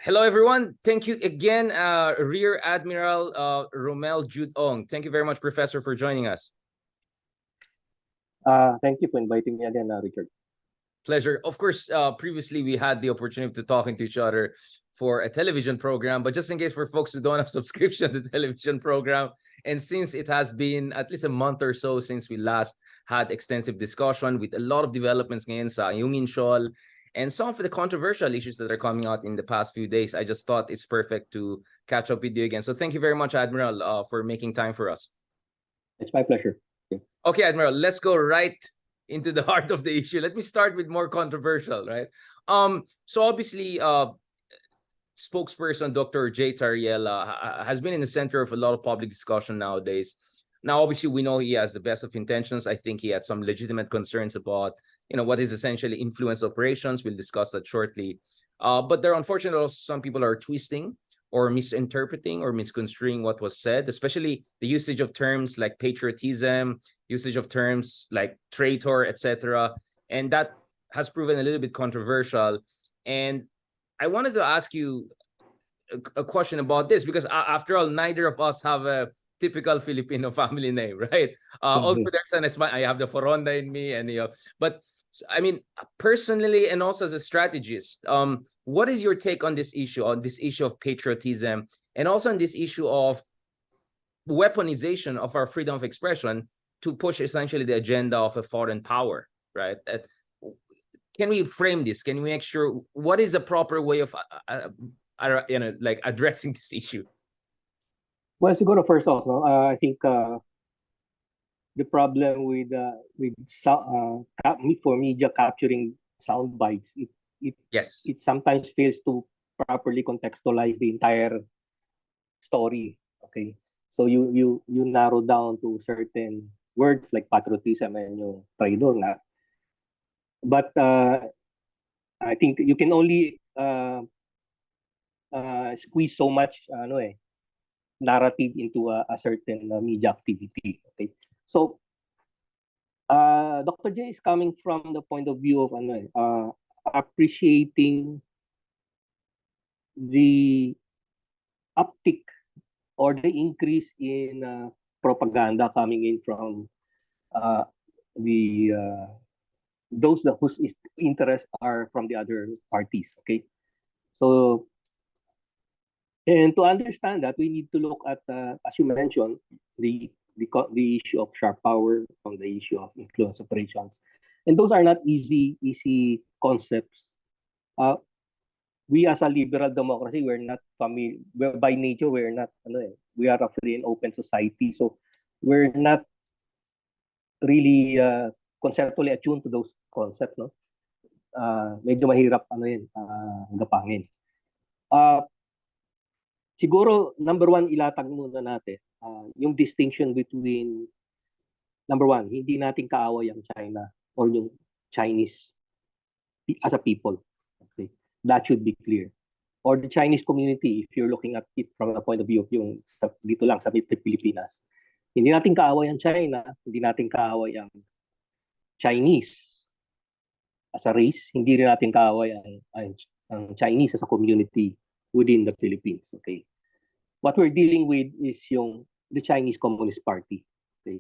Hello, everyone. Thank you again, Rear Admiral Rommel Ong. Thank you very much, Professor, for joining us. Thank you for inviting me again, Richard. Pleasure. Of course, previously we had the opportunity to talking to each other for a television program, but just in case for folks who don't have subscription to the television program, and since it has been at least a month or so since we last had extensive discussion with a lot of developments ngayon sa Yungin Shoal, and some of the controversial issues that are coming out in the past few days, I just thought it's perfect to catch up with you again. So thank you very much, Admiral, for making time for us. It's my pleasure. Okay, Admiral, let's go right into the heart of the issue. Let me start with more controversial, right? So obviously, spokesperson Dr. J. Tariela has been in the center of a lot of public discussion nowadays. Now, obviously, we know he has the best of intentions. I think he had some legitimate concerns about, what is essentially influence operations. We'll discuss that shortly. But there are unfortunately also some people are twisting or misinterpreting or misconstruing what was said, especially the usage of terms like patriotism, usage of terms like traitor, etc. And that has proven a little bit controversial. And I wanted to ask you a question about this, because after all, neither of us have a typical Filipino family name, right? Also, I have the Foronda in me, and but I mean, personally, and also as a strategist, what is your take on this issue of patriotism, and also on this issue of weaponization of our freedom of expression to push essentially the agenda of a foreign power, right? Can we frame this? Can we make sure what is the proper way of like addressing this issue? Well, siguro first off, I think the problem with for media capturing sound bites, it sometimes fails to properly contextualize the entire story. Okay, so you narrow down to certain words like patriotism and yung traidor na. But I think you can only squeeze so much narrative into a certain media activity. Okay, so Dr. J is coming from the point of view of appreciating the uptick or the increase in propaganda coming in from those whose interests are from the other parties. Okay, so and to understand that, we need to look at, as you mentioned, the issue of sharp power, from the issue of influence operations, and those are not easy concepts. We as a liberal democracy, we're not familiar. By nature, we're not. We are a free and open society, so we're not really conceptually attuned to those concepts. No, medyo mahirap gapangin. Siguro, number one, ilatag muna natin yung distinction between, number one, hindi natin kaaway ang China or yung Chinese as a people. Okay? That should be clear. Or the Chinese community, if you're looking at it from the point of view of yung dito lang sa Pilipinas. Hindi natin kaaway ang China, hindi natin kaaway ang Chinese as a race, hindi rin natin kaaway ang Chinese as a community within the Philippines. Okay, what we're dealing with is the Chinese Communist Party. Okay,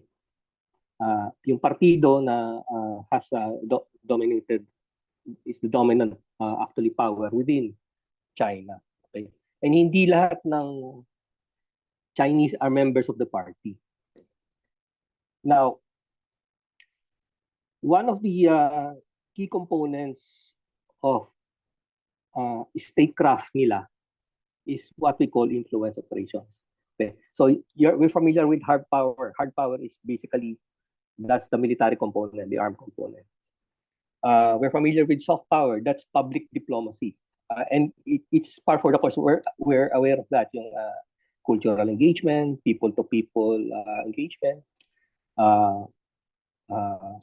yung partido na has dominated, is the dominant actually power within China. Okay, and hindi lahat ng Chinese are members of the party. Now, one of the key components of statecraft nila is what we call influence operations. Okay, so we're familiar with hard power. Hard power is basically, that's the military component, the armed component. We're familiar with soft power. That's public diplomacy, and it's par for the course. We're aware of that. Yung cultural engagement, people-to-people engagement,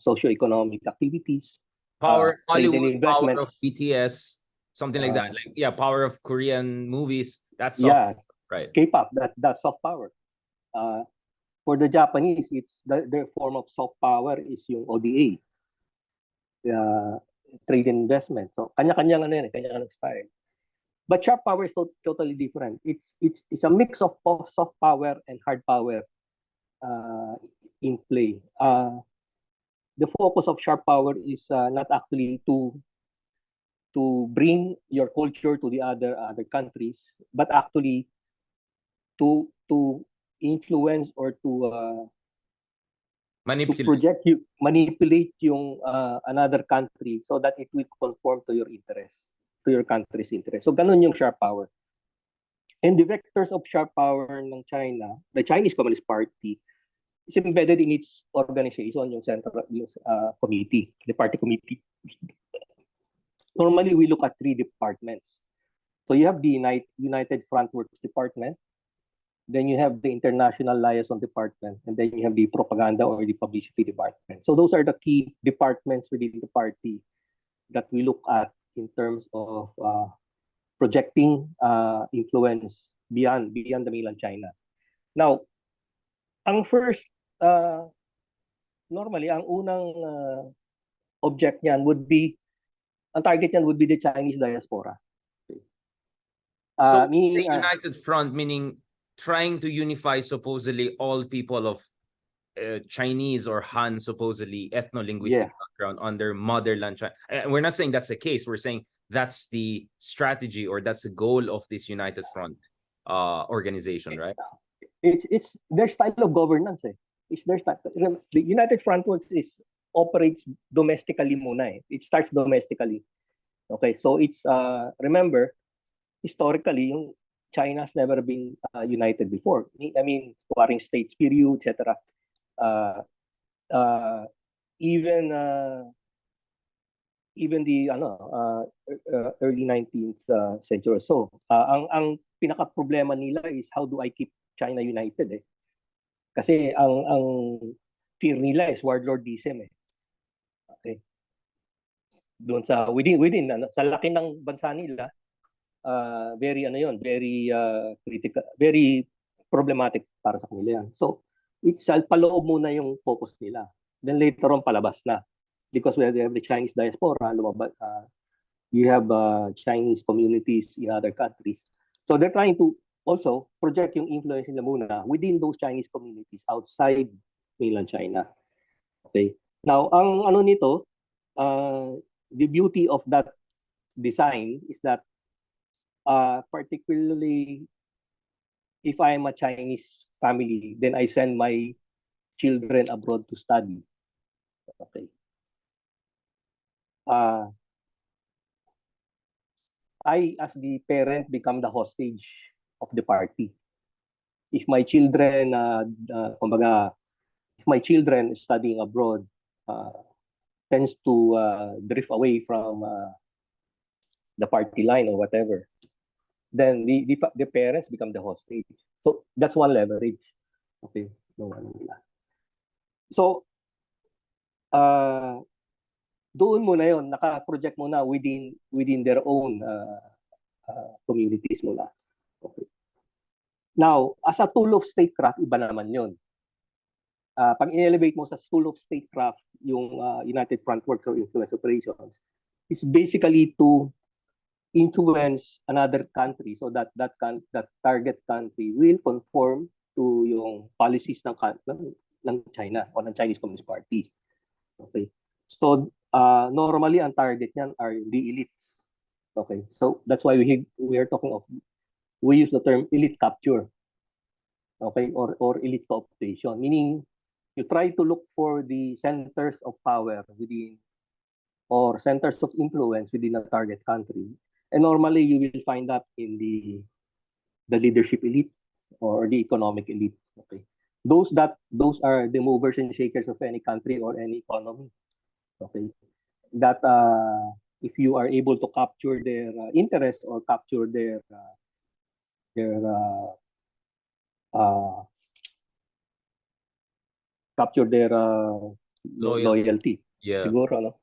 socio-economic activities, power, Hollywood, investments, power of BTS. Something like that, like power of Korean movies. That's soft, right? K-pop, that's soft power. For the Japanese, it's their form of soft power is yung ODA, trade and investment. So kanya-kanyang kanya-kanyang style. But sharp power is totally different. It's a mix of soft power and hard power in play. The focus of sharp power is not actually to bring your culture to the other countries, but actually to influence or to manipulate yung another country so that it will conform to your interest, to your country's interest. So ganun yung sharp power. And the vectors of sharp power ng China, the Chinese Communist Party, is embedded in its organization, yung central committee, the party committee. Normally, we look at 3 departments. So you have the United Front Works Department, then you have the International Liaison Department, and then you have the Propaganda or the Publicity Department. So those are the key departments within the party that we look at in terms of projecting influence beyond the mainland China. Now, ang first, normally, ang unang object niyan would be, ang target niyan would be the Chinese diaspora. So meaning, United Front, meaning trying to unify supposedly all people of Chinese or Han, supposedly ethno-linguistic background under motherland China. We're not saying that's the case. We're saying that's the strategy or that's the goal of this United Front organization, right? It's their style of governance. It's their style. The United Front Works operates domestically muna. It starts domestically. Okay, so it's remember, historically, yung China's never been united before. I mean, warring states period, etc. Even the early 19th century or so. Ang pinaka problema nila is how do I keep China united Kasi ang fear nila is warlordism Okay. Doon sa within sa laki ng bansa nila, very critical, very problematic para sa kanila yan. So it's paloob muna yung focus nila. Then later on palabas na. Because we have the Chinese diaspora, you have Chinese communities in other countries. So they're trying to also project yung influence nila muna within those Chinese communities outside mainland China. Okay. Now, ang ano nito, the beauty of that design is that particularly if I'm a Chinese family, then I send my children abroad to study. Okay. I, as the parent, become the hostage of the party. If my children, if my children studying abroad tends to drift away from the party line or whatever, then the parents become the hostage. So that's one leverage. Okay. So doon muna yon, naka-project muna within their own communities muna. Okay. Now, as a tool of statecraft, iba naman yon. Pag in-elevate mo sa tool of statecraft yung United Front Works or influence operations, it's basically to influence another country so that target country will conform to yung policies ng China or ng Chinese Communist Party. Okay. So normally ang target niyan are the elites. Okay. So that's why we are talking of, we use the term elite capture. Okay, or elite cooptation, meaning you try to look for the centers of power within or centers of influence within a target country. And normally you will find that in the leadership elite or the economic elite. Okay. Those are the movers and shakers of any country or any economy. Okay. That if you are able to capture their interest or capture their loyalty. Yeah. Siguro, no?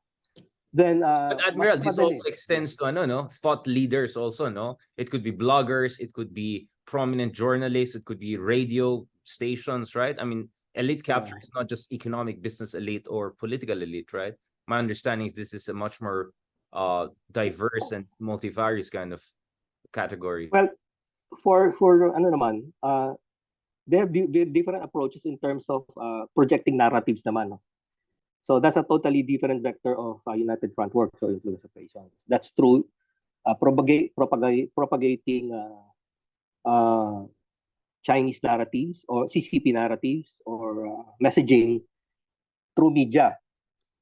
Then but Admiral, this also extends to thought leaders also, no? It could be bloggers, it could be prominent journalists, it could be radio stations, right? I mean, elite capture is not just economic business elite or political elite, right? My understanding is this is a much more diverse and multivarious kind of category? Well, for ano naman, they have different approaches in terms of projecting narratives naman. No? So that's a totally different vector of United Front work, so influence operations. That's through propagating Chinese narratives or CCP narratives or messaging through media.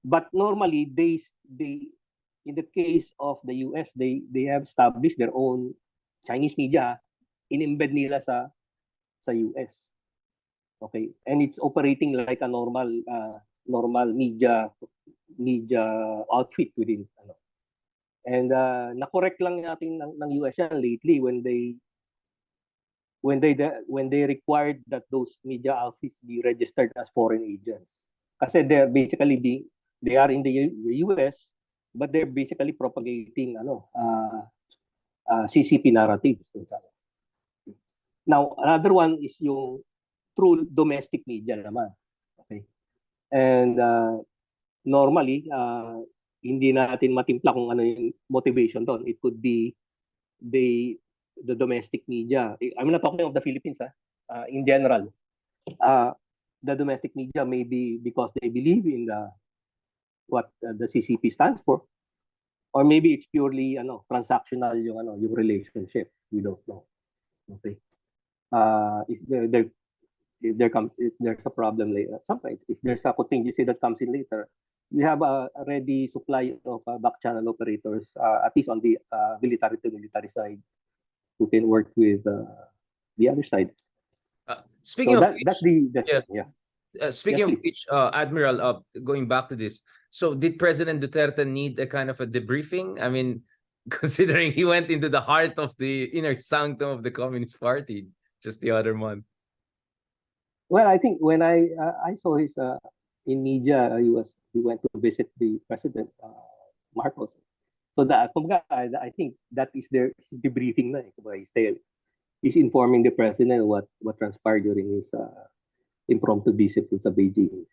But normally, they in the case of the US, they have established their own Chinese media in-embed nila sa US. Okay, and it's operating like a normal media outfit within ano. And na-correct lang natin ng US yan lately when they required that those media outfits be registered as foreign agents. Kasi they are in the US, but they're basically propagating CCP narratives. Now, another one is yung through domestic media naman. Okay. And normally, hindi natin matimpla kung ano yung motivation doon. It could be the domestic media. I'm not talking of the Philippines, in general. The domestic media may be because they believe in what the CCP stands for, or maybe it's purely transactional yung relationship. We don't know. Okay. If there's a problem later, sometimes if there's a contingency that comes in later, we have a ready supply of back channel operators, at least on the military to military side, who can work with the other side. Speaking so of that's yeah. Speaking of which, Admiral, going back to this, so did President Duterte need a kind of a debriefing? I mean, considering he went into the heart of the inner sanctum of the Communist Party just the other month. Well, I think when I saw his in media, he went to visit the President Marcos. So I think that is his debriefing na. He's informing the president what transpired during his impromptu visit to Beijing.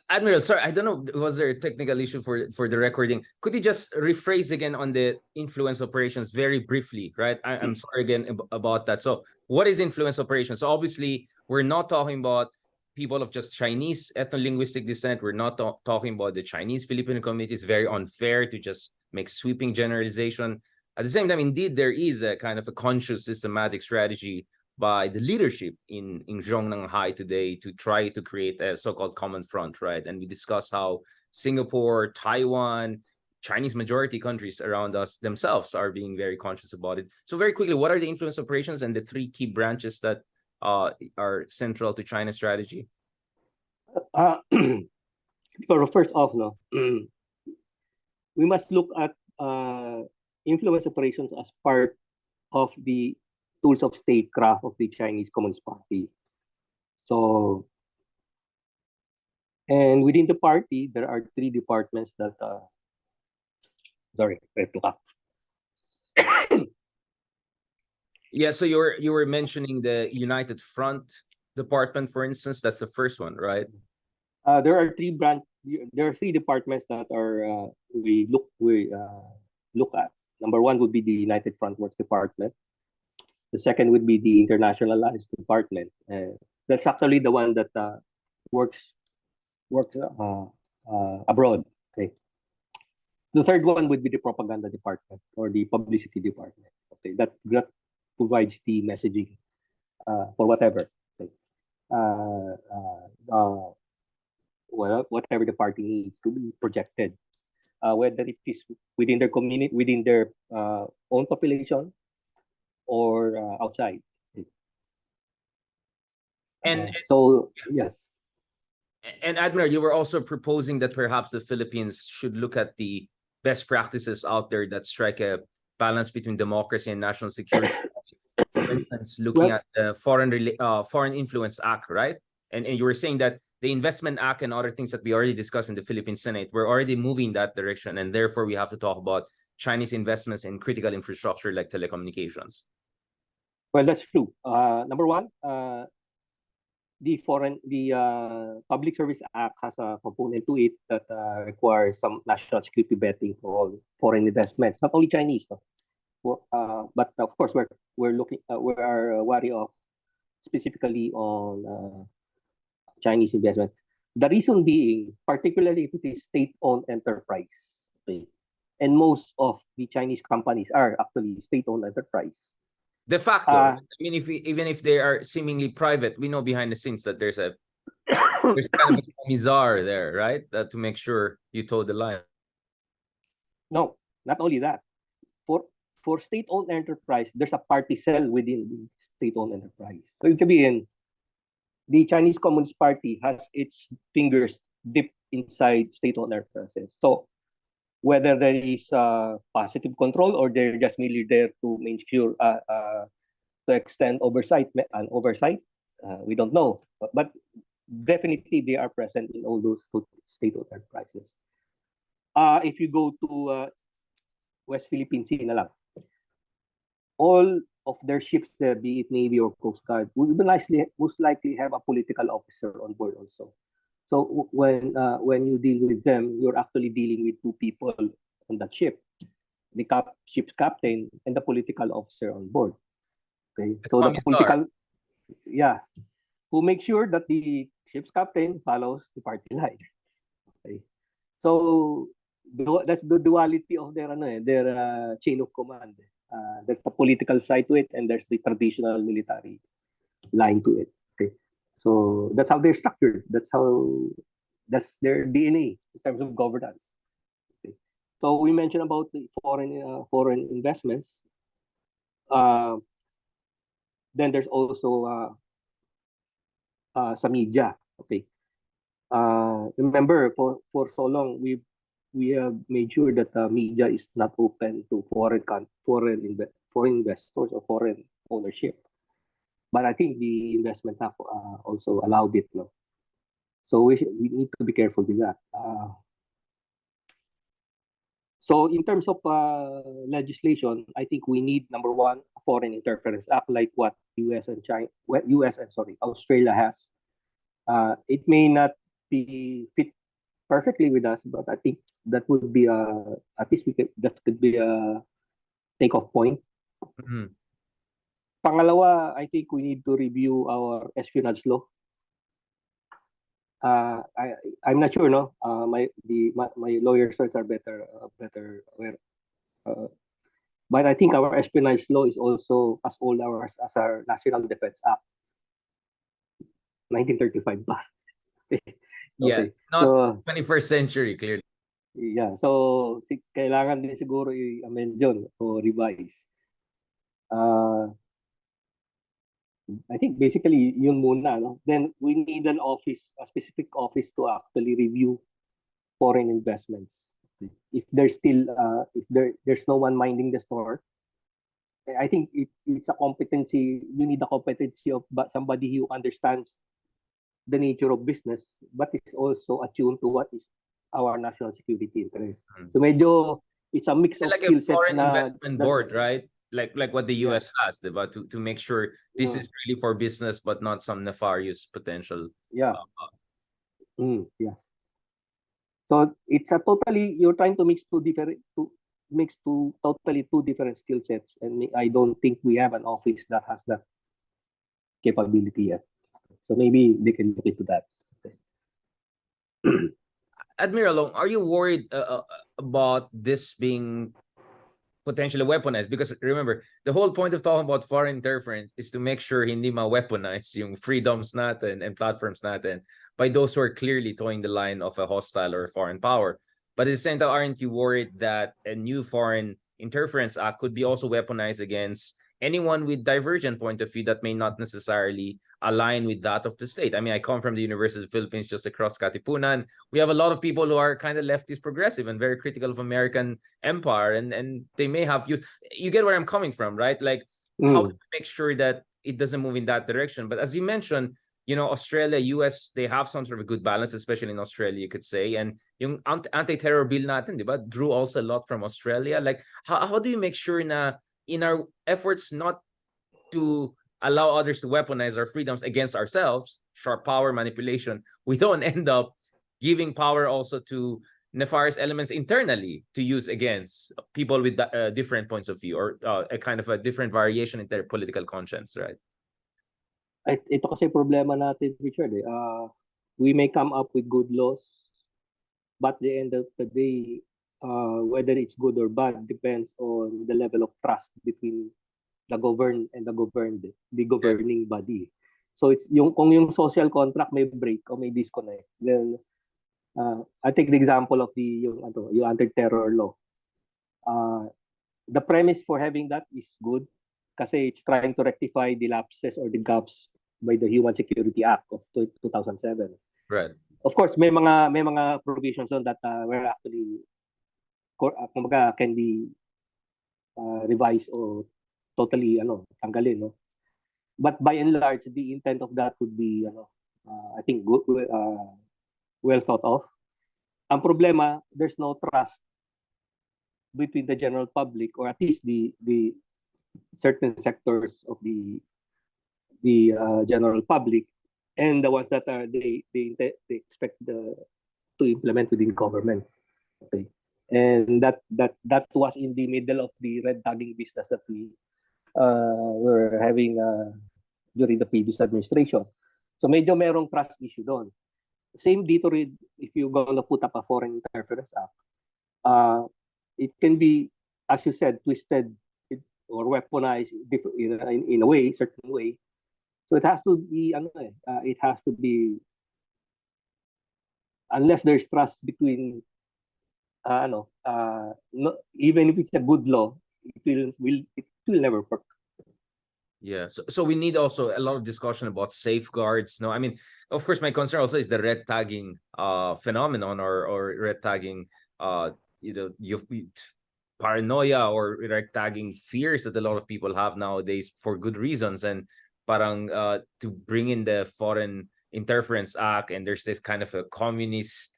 Admiral, sorry, I don't know, was there a technical issue for the recording? Could you just rephrase again on the influence operations very briefly, right? I'm sorry again about that. So what is influence operations? So obviously, we're not talking about people of just Chinese ethno-linguistic descent. We're not talking about the Chinese Filipino community. It's very unfair to just make sweeping generalization. At the same time, indeed, there is a kind of a conscious, systematic strategy by the leadership in Zhongnanhai today to try to create a so-called common front, right? And we discussed how Singapore, Taiwan, Chinese majority countries around us themselves are being very conscious about it. So very quickly, what are the influence operations and the three key branches that are central to China's strategy? First off, we must look at influence operations as part of the tools of statecraft of the Chinese Communist Party. So, and within the party, there are three departments that, sorry, I have to cough. Yeah, so you were mentioning the United Front department, for instance. That's the first one, right? There are three departments that are we look at. Number one would be the United Front Works Department. The second would be the International Alliance Department. That's actually the one that works abroad. Okay. The third one would be the Propaganda Department or the Publicity Department. Okay, that provides the messaging for whatever. Okay. Whatever the party needs to be projected, whether it is within their community, within their own population, or outside. And so, yes. And Admiral, you were also proposing that perhaps the Philippines should look at the best practices out there that strike a balance between democracy and national security. For instance, looking at the Foreign Influence Act, right? And you were saying that the Investment Act and other things that we already discussed in the Philippine Senate, we're already moving that direction, and therefore we have to talk about Chinese investments in critical infrastructure like telecommunications. Well, that's true. Number one, the Public Service Act has a component to it that requires some national security vetting for all foreign investments, not only Chinese, no? But of course we're looking we are wary of specifically on Chinese investments. The reason being, particularly if it is state-owned enterprise, okay, and most of the Chinese companies are actually state-owned enterprise. De facto, I mean, even if they are seemingly private, we know behind the scenes that there's kind of a commissar there, right? That to make sure you toe the line. No, not only that. For state-owned enterprise, there's a party cell within the state-owned enterprise. So ibig sabihin, the Chinese Communist Party has its fingers dipped inside state-owned enterprises. So whether there is positive control or they're just merely there to make sure to extend oversight, we don't know. But definitely they are present in all those state-owned enterprises. If you go to West Philippine Sea na lang, all of their ships there, be it Navy or Coast Guard, will most likely have a political officer on board also. So when you deal with them, you're actually dealing with two people on that ship, the ship's captain and the political officer on board. Okay, so the political, who make sure that the ship's captain follows the party line. Okay, so that's the duality of their chain of command. There's the political side to it, and there's the traditional military line to it. Okay, so that's how they're structured. That's their DNA in terms of governance. Okay. So we mentioned about the foreign investments. Then there's also sa media. Okay. Remember, for so long we have made sure that the media is not open to foreign investors or foreign ownership. But I think the investment act also allowed it, no? So we need to be careful with that. So in terms of legislation, I think we need, number one, a foreign interference act like what Australia has. It may not be fit perfectly with us, but I think that would be at least that could be a take-off point. Mm-hmm. Pangalawa, I think we need to review our espionage law. I'm not sure, no. My lawyer friends are better aware. But I think our espionage law is also as old as our National Defense Act, 1935 ba? Yeah, Okay. not So 21st century, clearly. yeah, so kailangan din siguro i-amend yun o revise. I think basically yun muna, no? Then we need an office, a specific office to actually review foreign investments. If there's still there's no one minding the store, I think it's a competency. You need the competency of somebody who understands the nature of business, but is also attuned to what is our national security interest. So medyo it's a mix of like skill a sets foreign investment board, right? Like what the US has, diba? To make sure this is really for business, but not some nefarious potential. Yeah. Yes. So it's a totally, you're trying to mix two totally two different skill sets, and I don't think we have an office that has that capability yet. So maybe they can look into that. Admiral Ong, are you worried about this being potentially weaponized? Because remember, the whole point of talking about foreign interference is to make sure hindi ma-weaponize yung freedoms natin and platforms natin by those who are clearly towing the line of a hostile or foreign power. But at the same time, aren't you worried that a new foreign interference act could be also weaponized against anyone with divergent point of view that may not necessarily align with that of the state? I mean, I come from the University of the Philippines, just across Katipunan. We have a lot of people who are kind of leftist progressive and very critical of American empire, and they may have you get where I'm coming from, right? Like how to make sure that it doesn't move in that direction. But as you mentioned, Australia, US, they have some sort of a good balance, especially in Australia, you could say. And yung anti-terror bill natin, diba, drew also a lot from Australia. Like how do you make sure na in our efforts not to allow others to weaponize our freedoms against ourselves, sharp power manipulation, we don't end up giving power also to nefarious elements internally to use against people with different points of view, or a kind of a different variation in their political conscience, right? Ito kasi problema natin, Richard. We may come up with good laws, but at the end of the day, whether it's good or bad depends on the level of trust between the governed and the governed, the governing body. So it's kung yung social contract may break o may disconnect, then I take the example of yung anti-terror law. The premise for having that is good kasi it's trying to rectify the lapses or the gaps by the Human Security Act of 2007. Right. Of course, may mga provisions on that were actually can be revised or totally tanggalin, no? But by and large, the intent of that would be I think good, well thought of. Ang problema, there's no trust between the general public, or at least the certain sectors of the general public, and the ones that they expect to implement within government. Okay, and that was in the middle of the red tagging business that we were having during the previous administration. So medyo merong trust issue doon. Same dito rin, if you're gonna put up a Foreign Interference Act, it can be, as you said, twisted or weaponized in a way, certain way. So it has to be, unless there's trust between, no, even if it's a good law, it will never work. Yeah, so we need also a lot of discussion about safeguards. No, I mean, of course, my concern also is the red tagging phenomenon, or red tagging, paranoia, or red tagging fears that a lot of people have nowadays for good reasons, and parang to bring in the Foreign Interference Act, and there's this kind of a communist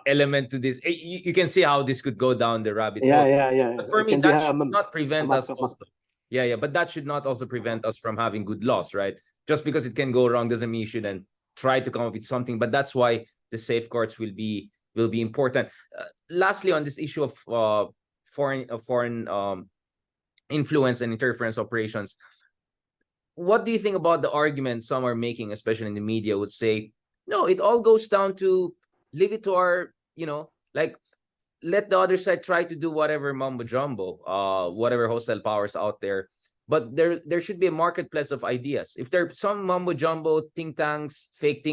element to this. You can see how this could go down the rabbit hole. Yeah. But for me, that should not prevent us also. Yeah, but that should not also prevent us from having good laws, right? Just because it can go wrong doesn't mean you shouldn't try to come up with something. But that's why the safeguards will be important. Lastly, on this issue of foreign influence and interference operations, what do you think about the argument some are making, especially in the media, would say, no, it all goes down to leave it to our, like, let the other side try to do whatever mumbo jumbo, whatever hostile powers out there. But there should be a marketplace of ideas. If there are some mumbo jumbo think tanks, fake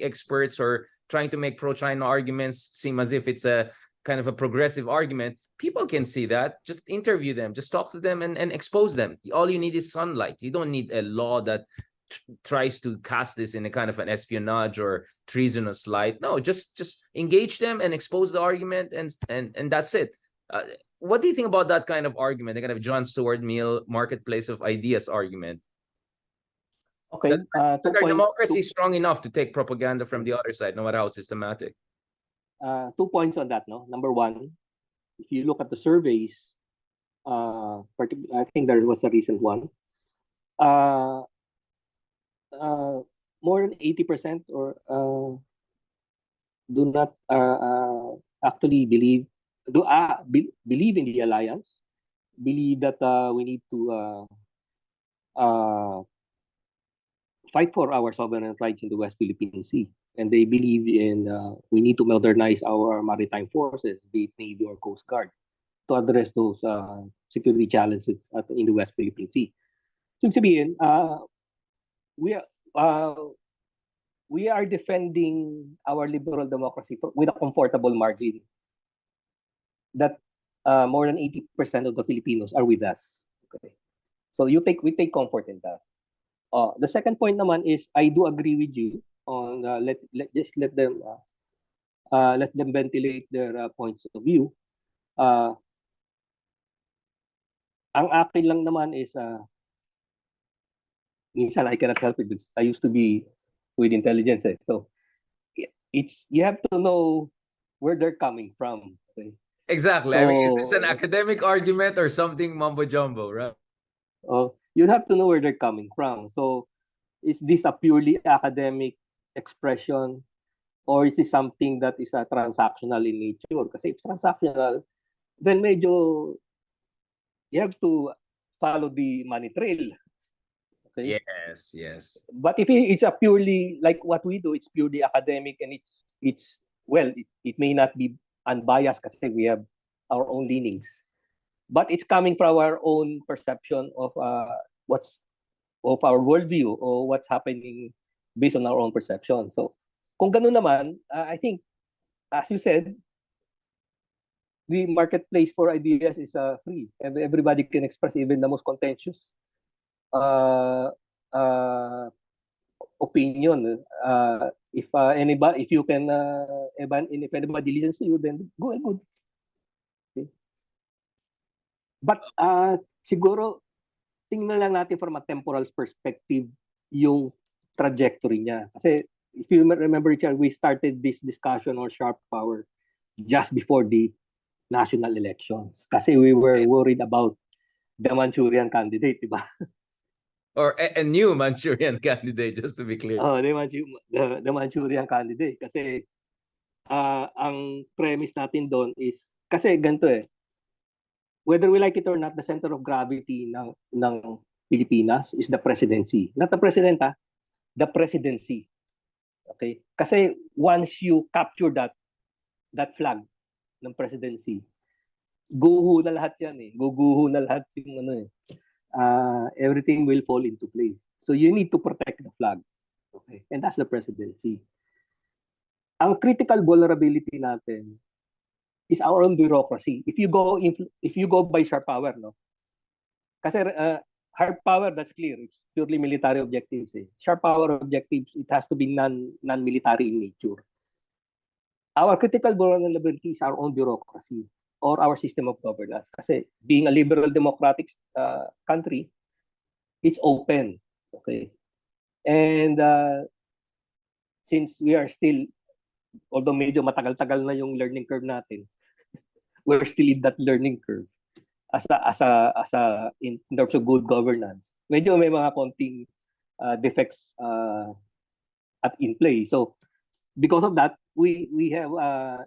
experts, or trying to make pro-China arguments seem as if it's a kind of a progressive argument, people can see that. Just interview them, just talk to them and expose them. All you need is sunlight. You don't need a law that tries to cast this in a kind of an espionage or treasonous light. No, just engage them and expose the argument, and that's it. What do you think about that kind of argument, the kind of John Stuart Mill marketplace of ideas argument? Okay, our democracy is strong enough to take propaganda from the other side, no matter how systematic. 2 points on that. No, number one, if you look at the surveys, I think there was a recent one. More than 80% or do not actually believe in the alliance, believe that we need to fight for our sovereign rights in the West Philippine Sea, and they believe in we need to modernize our maritime forces, be it Navy or Coast Guard, to address those security challenges in the West Philippine Sea. So sabihin, we are defending our liberal democracy with a comfortable margin that more than 80% of the Filipinos are with us. Okay, so we take comfort in that. The second point naman is, I do agree with you on let them ventilate their points of view. Ang akin lang naman is minsan I cannot help it because I used to be with intelligence, so you have to know where they're coming from. Okay? Exactly. So, I mean, is this an academic argument or something mumbo jumbo, right? you have to know where they're coming from. So is this a purely academic expression, or is this something that is a transactional in nature? Kasi if transactional, then medyo you have to follow the money trail. Okay? Yes. But if it's a purely like what we do, it's purely academic, and it's well, it may not be unbiased kasi we have our own leanings, but it's coming from our own perception of what's of our worldview or what's happening based on our own perception. So kung ganun naman, I think, as you said, the marketplace for ideas is free. Everybody can express, even the most contentious uh, uh, opinion. If you can, if anybody listens to you, then go and good. Okay. But siguro, tingnan lang natin from a temporal perspective yung trajectory niya. Kasi if you remember, Richard, we started this discussion on sharp power just before the national elections. Kasi we were worried about the Manchurian candidate, di ba? Or a new Manchurian candidate, just to be clear. Oh, the Manchurian candidate. Kasi ang premise natin doon is, kasi ganito whether we like it or not, the center of gravity ng Pilipinas is the presidency. Not the president, the presidency. Okay? Kasi once you capture that flag ng presidency, guho na lahat yan Guguho na lahat yung everything will fall into place. So you need to protect the flag. Okay? And that's the presidency. Ang critical vulnerability natin is our own bureaucracy. If you go by sharp power, no? Kasi hard power, that's clear. It's purely military objectives. Sharp power objectives, it has to be non-military in nature. Our critical vulnerability is our own bureaucracy or our system of governance. Kasi being a liberal democratic country, it's open. Okay? And since we are still, although medyo matagal-tagal na yung learning curve natin, we're still in that learning curve as a in terms of good governance. Medyo may mga konting defects at in play. So because of that, we have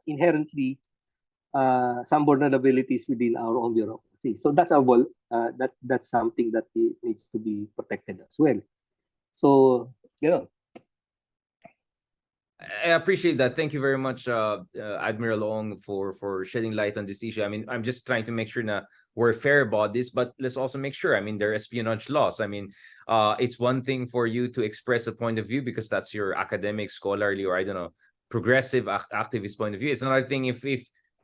inherently some vulnerabilities within our own bureaucracy. So that's that's something that needs to be protected as well. So I appreciate that. Thank you very much, Admiral Ong, for shedding light on this issue. I mean, I'm just trying to make sure that we're fair about this, but let's also make sure. I mean, there are espionage laws. I mean, it's one thing for you to express a point of view because that's your academic, scholarly, or I don't know, progressive activist point of view. It's another thing if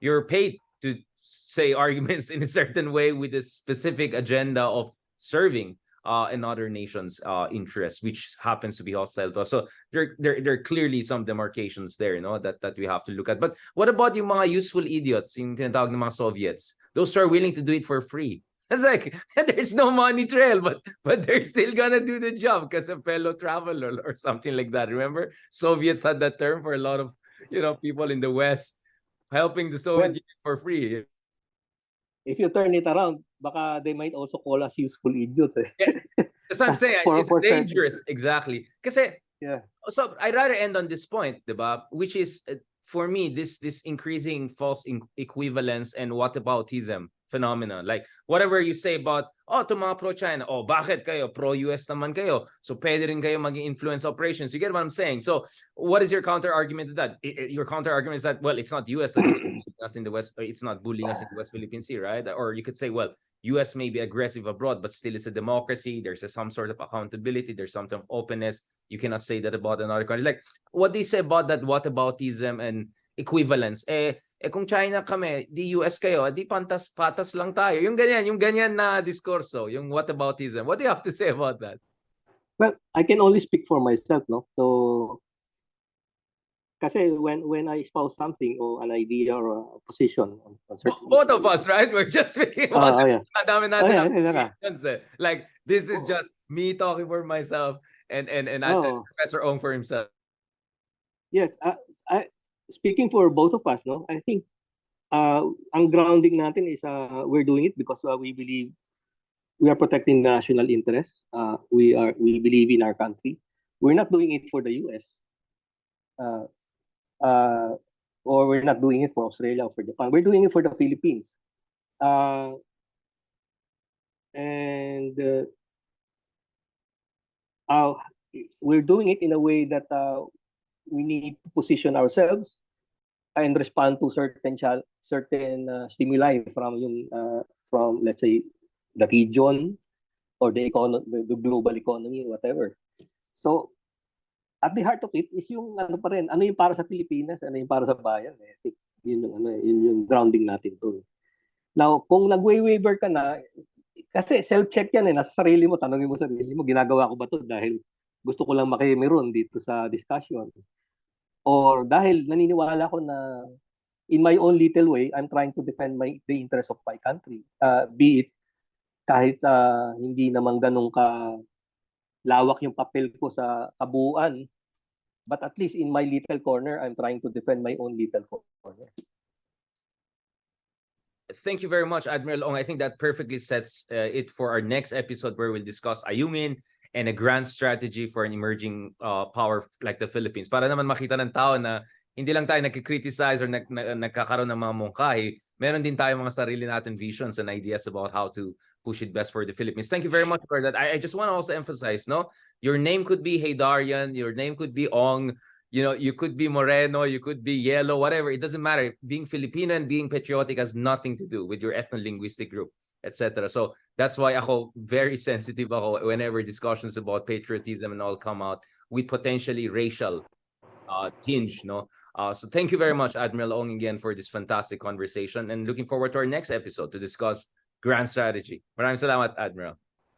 you're paid to say arguments in a certain way with a specific agenda of serving another nation's interests, which happens to be hostile to us. So there are clearly some demarcations there, that we have to look at. But what about yung mga useful idiots, yung tinatawag ng mga Soviets? Those who are willing to do it for free. It's like, there's no money trail, but they're still gonna do the job because a fellow traveler or something like that. Remember, Soviets had that term for a lot of people in the West helping the Soviet Union for free. If you turn it around, baka they might also call us useful idiots. Yeah. That's what I'm saying. It's dangerous. Exactly. Kasi, so I'd rather end on this point, diba? Which is, for me, this increasing false equivalence and whataboutism phenomena. Like, whatever you say about, to mga pro-China, bakit kayo? Pro-US naman kayo. So, pwede rin kayo maging influence operations. You get what I'm saying? So, what is your counter-argument to that? Your counter-argument is that, well, it's not US that's us in the West, it's not bullying us in the West Philippine Sea, right? Or you could say, well, US may be aggressive abroad, but still it's a democracy. There's some sort of accountability. There's some sort of openness. You cannot say that about another country. Like, what do you say about that whataboutism and equivalence? Kung China kami, di US kayo, di patas lang tayo. Yung ganyan na diskurso, yung whataboutism. What do you have to say about that? Well, I can only speak for myself, no? So, kasi when I espouse something or an idea or a position on certain both of us, right? We're just speaking about like this is just me talking for myself and Professor Ong for himself. Yes, speaking for both of us, no, I think ang grounding natin is we're doing it because we believe we are protecting national interests. We believe in our country. We're not doing it for the US. Uh, uh, or we're not doing it for Australia or for Japan. We're doing it for the Philippines. Uh, and we're doing it in a way that we need to position ourselves and respond to certain stimuli from let's say the region or the global economy, whatever. So at the heart of it is yung ano pa rin, ano yung para sa Pilipinas, ano yung para sa bayan. Eh. Yun yung grounding natin to. Now, kung nag-waiver ka na, kasi self-check yan eh, nasa sarili mo, tanongin mo sarili mo, ginagawa ko ba to dahil gusto ko lang makimeron dito sa discussion? Or dahil naniniwala ko na in my own little way, I'm trying to defend the interest of my country. Be it kahit hindi naman ganun ka lawak yung papel ko sa kabuuan, but at least in my little corner, I'm trying to defend my own little corner. Thank you very much, Admiral Ong. I think that perfectly sets it for our next episode where we'll discuss ayungin and a grand strategy for an emerging power like the Philippines. Para naman makita ng tao na hindi lang tayo nagkikriticize or nagkakaroon ng mga mungkahi, meron din tayo mga sarili natin visions and ideas about how to push it best for the Philippines. Thank you very much for that. I just want to also emphasize, no, your name could be Haydarian, your name could be Ong, you know, you could be Moreno, you could be Yellow, whatever. It doesn't matter. Being Filipino and being patriotic has nothing to do with your ethno-linguistic group, etc. So that's why ako very sensitive ako whenever discussions about patriotism and all come out with potentially racial tinge, no? So thank you very much, Admiral Ong, again for this fantastic conversation, and looking forward to our next episode to discuss grand strategy. Maraming salamat, Admiral.